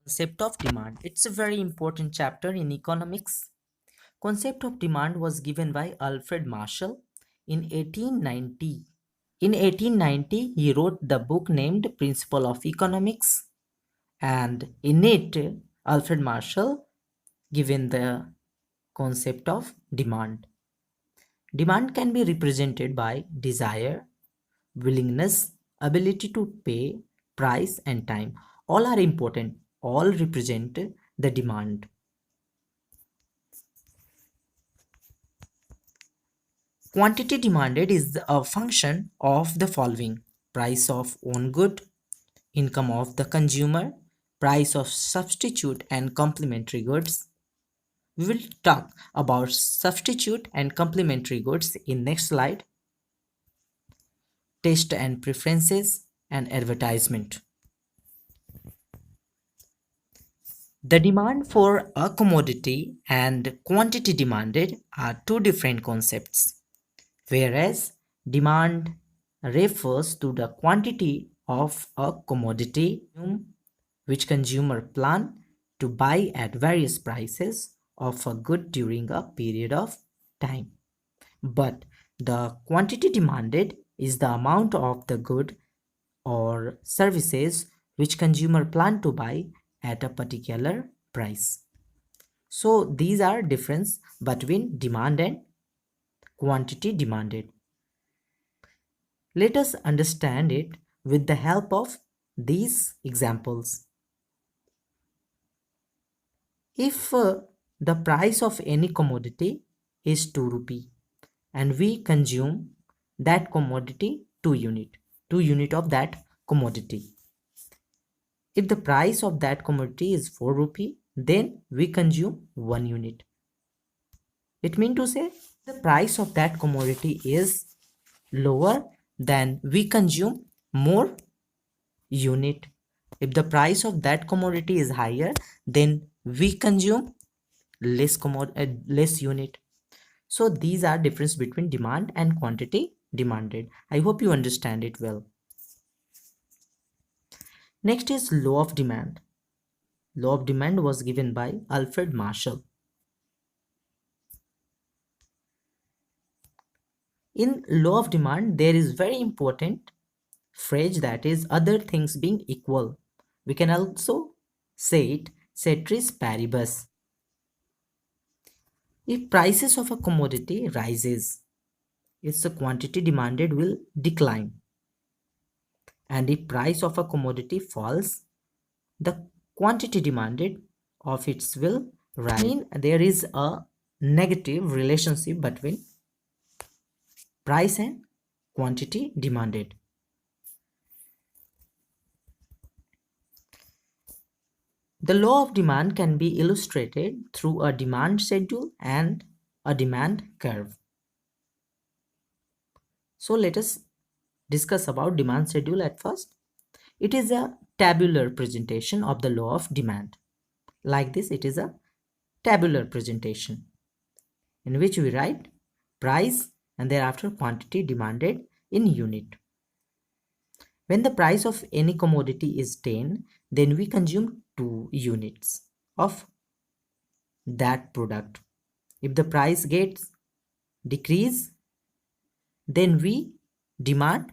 Concept of demand. It's a very important chapter in economics. Concept of demand was given by Alfred Marshall in 1890. In 1890, he wrote the book named Principle of Economics, and in it, Alfred Marshall given the concept of demand. Demand can be represented by desire, willingness, ability to pay, price, and time. All are important. All represent the demand. Quantity demanded is a function of the following: price of one good, income of the consumer, price of substitute and complementary goods. We will talk about substitute and complementary goods in next slide. Taste and preferences and advertisement. The demand for a commodity and quantity demanded are two different concepts. Whereas demand refers to the quantity of a commodity which consumer plan to buy at various prices of a good during a period of time. But the quantity demanded is the amount of the good or services which consumer plan to buy at a particular price. So these are difference between demand and quantity demanded. Let us understand it with the help of these examples. If the price of any commodity is 2 rupee and we consume that commodity 2 unit of that commodity. If the price of that commodity is 4 rupee, then we consume 1 unit. It means to say the price of that commodity is lower, then we consume more unit. If the price of that commodity is higher, then we consume less unit. So these are difference between demand and quantity demanded. I hope you understand it well. Next is law of demand. Law of demand was given by Alfred Marshall. In law of demand, there is very important phrase that is other things being equal. We can also say it ceteris paribus. If prices of a commodity rises, its quantity demanded will decline. And if price of a commodity falls, the quantity demanded of its will rise. I mean, there is a negative relationship between price and quantity demanded. The law of demand can be illustrated through a demand schedule and a demand curve. So let us discuss about demand schedule at first. It is a tabular presentation of the law of demand. Like this, it is a tabular presentation in which we write price and thereafter quantity demanded in unit. When the price of any commodity is 10, then we consume 2 units of that product. If the price gets decrease, then we demand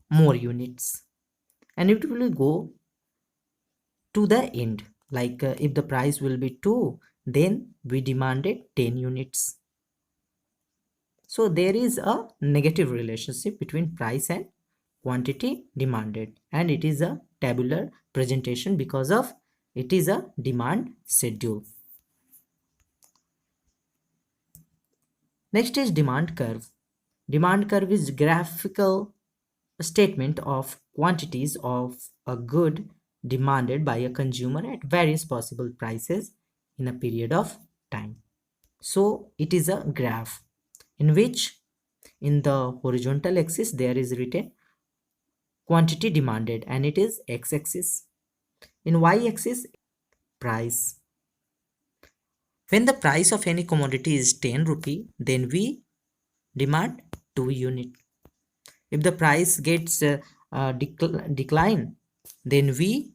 more units. And it will go to the end. Like if the price will be 2, then we demanded 10 units. So there is a negative relationship between price and quantity demanded, and it is a tabular presentation because of it is a demand schedule. Next is demand curve. Demand curve is graphical statement of quantities of a good demanded by a consumer at various possible prices in a period of time. So it is a graph in which in the horizontal axis there is written quantity demanded and it is x-axis. In y-axis, price. When the price of any commodity is 10 rupee, then we demand 2 unit. If the price gets decline, then we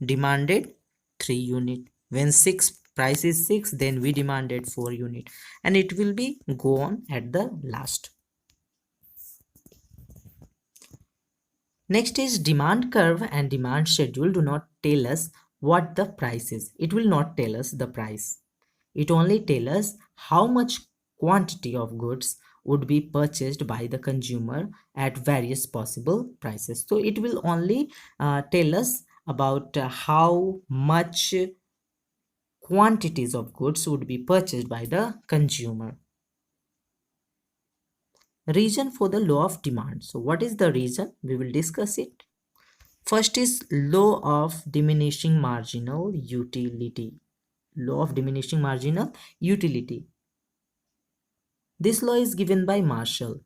demanded 3 unit. When 6 price is 6, then we demanded 4 unit, and it will be go on at the last. Next is demand curve and demand schedule do not tell us what the price is. It will not tell us the price. It only tell us how much quantity of goods would be purchased by the consumer at various possible prices. So it will only tell us about how much quantities of goods would be purchased by the consumer. Reason for the law of demand. So what is the reason? We will discuss it. First is law of diminishing marginal utility. Law of diminishing marginal utility. This law is given by Marshall.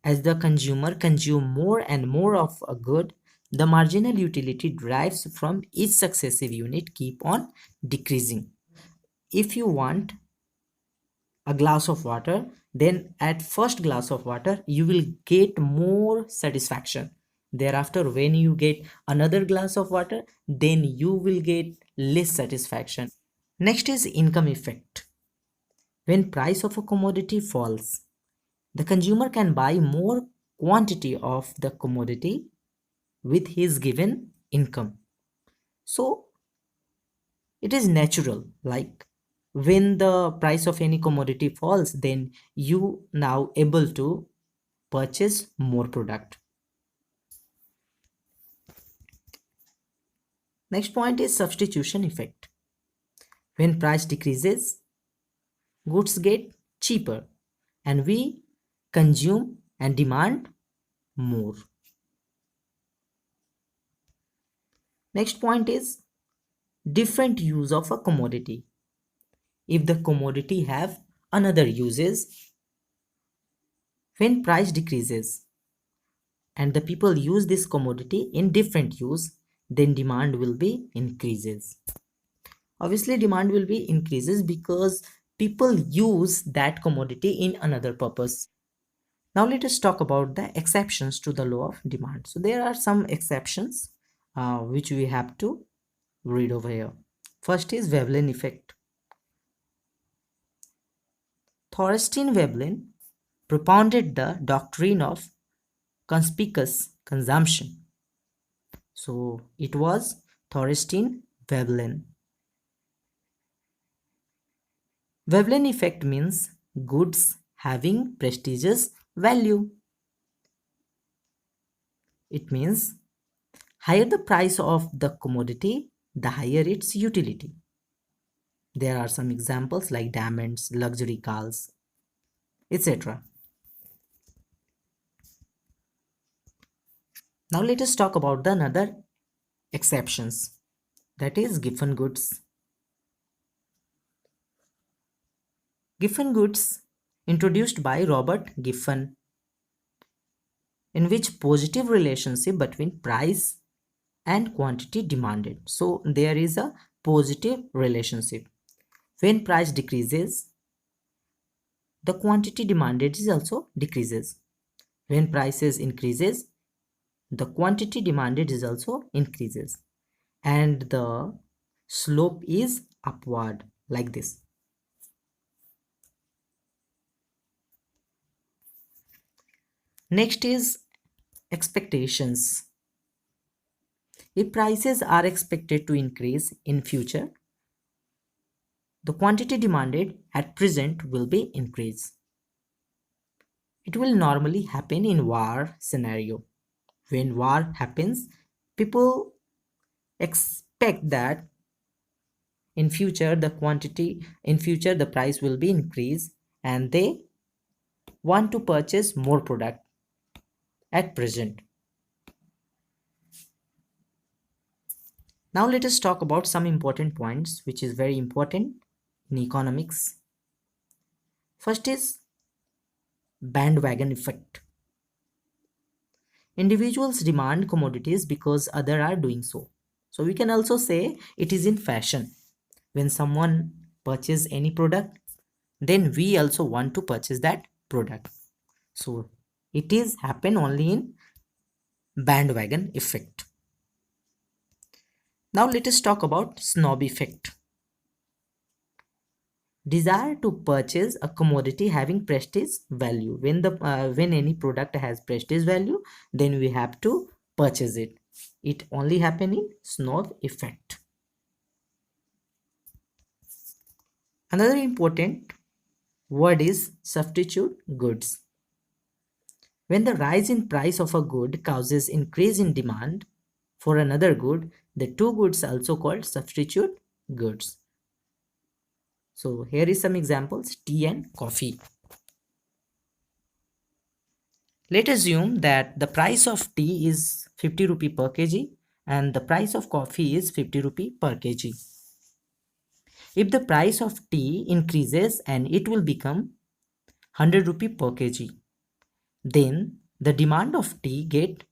As the consumer consume more and more of a good, the marginal utility derives from each successive unit keep on decreasing. If you want a glass of water, then at first glass of water you will get more satisfaction. Thereafter, when you get another glass of water, then you will get less satisfaction. Next is income effect. When price of a commodity falls, the consumer can buy more quantity of the commodity with his given income. So it is natural, like when the price of any commodity falls, then you now able to purchase more product. Next point is substitution effect. When price decreases, goods get cheaper and we consume and demand more. Next point is different use of a commodity. If the commodity have another uses, when price decreases and the people use this commodity in different use, then demand will be increases. Obviously demand will be increases because people use that commodity in another purpose. Now let us talk about the exceptions to the law of demand. So there are some exceptions which we have to read over here. First is Veblen effect. Thorstein Veblen propounded the doctrine of conspicuous consumption. So it was Thorstein Veblen. Veblen effect means goods having prestigious value. It means higher the price of the commodity, the higher its utility. There are some examples like diamonds, luxury cars, etc. Now let us talk about the another exceptions, that is Giffen goods. Giffen goods introduced by Robert Giffen, in which positive relationship between price and quantity demanded. So there is a positive relationship. When price decreases, the quantity demanded is also decreases. When prices increases, the quantity demanded is also increases, and the slope is upward like this. Next is expectations. If prices are expected to increase in future, the quantity demanded at present will be increased. It will normally happen in war scenario. When war happens, people expect that in future the price will be increased, and they want to purchase more product at present. Now let us talk about some important points which is very important in economics. First is bandwagon effect. Individuals demand commodities because others are doing so. So we can also say it is in fashion. When someone purchases any product, then we also want to purchase that product. So it is happen only in bandwagon effect. Now let us talk about snob effect. Desire to purchase a commodity having prestige value. When any product has prestige value, then we have to purchase it. It only happen in snob effect. Another important word is substitute goods. When the rise in price of a good causes increase in demand for another good, the two goods are also called substitute goods. So here is some examples: tea and coffee. Let us assume that the price of tea is 50 rupee per kg and the price of coffee is 50 rupee per kg. If the price of tea increases and it will become 100 rupee per kg, then the demand of tea get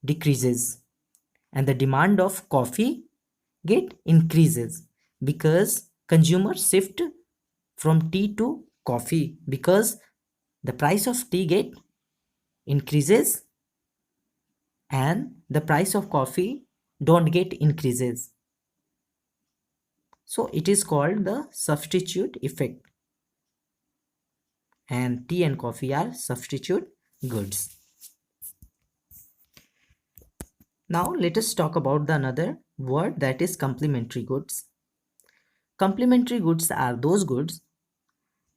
decreases and the demand of coffee get increases because consumers shift from tea to coffee because the price of tea get increases and the price of coffee don't get increases. So it is called the substitute effect, and tea and coffee are substitute goods. Now let us talk about the another word, that is complementary goods. Complementary goods are those goods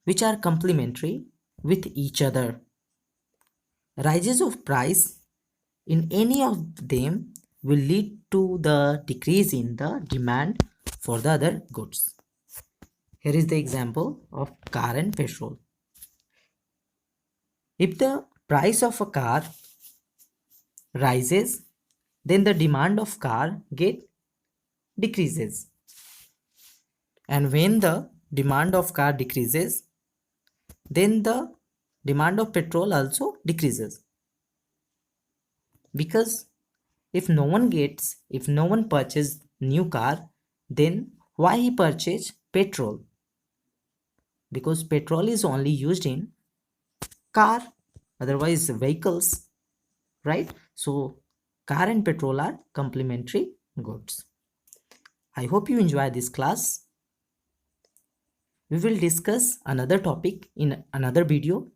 which are complementary with each other. Rises of price in any of them will lead to the decrease in the demand for the other goods. Here is the example of car and petrol. If the price of a car rises, then the demand of car get decreases. And when the demand of car decreases, then the demand of petrol also decreases. Because if no one purchase new car, then why he purchase petrol? Because petrol is only used in car, otherwise vehicles, right? So car and petrol are complementary goods. I hope you enjoy this class. We will discuss another topic in another video.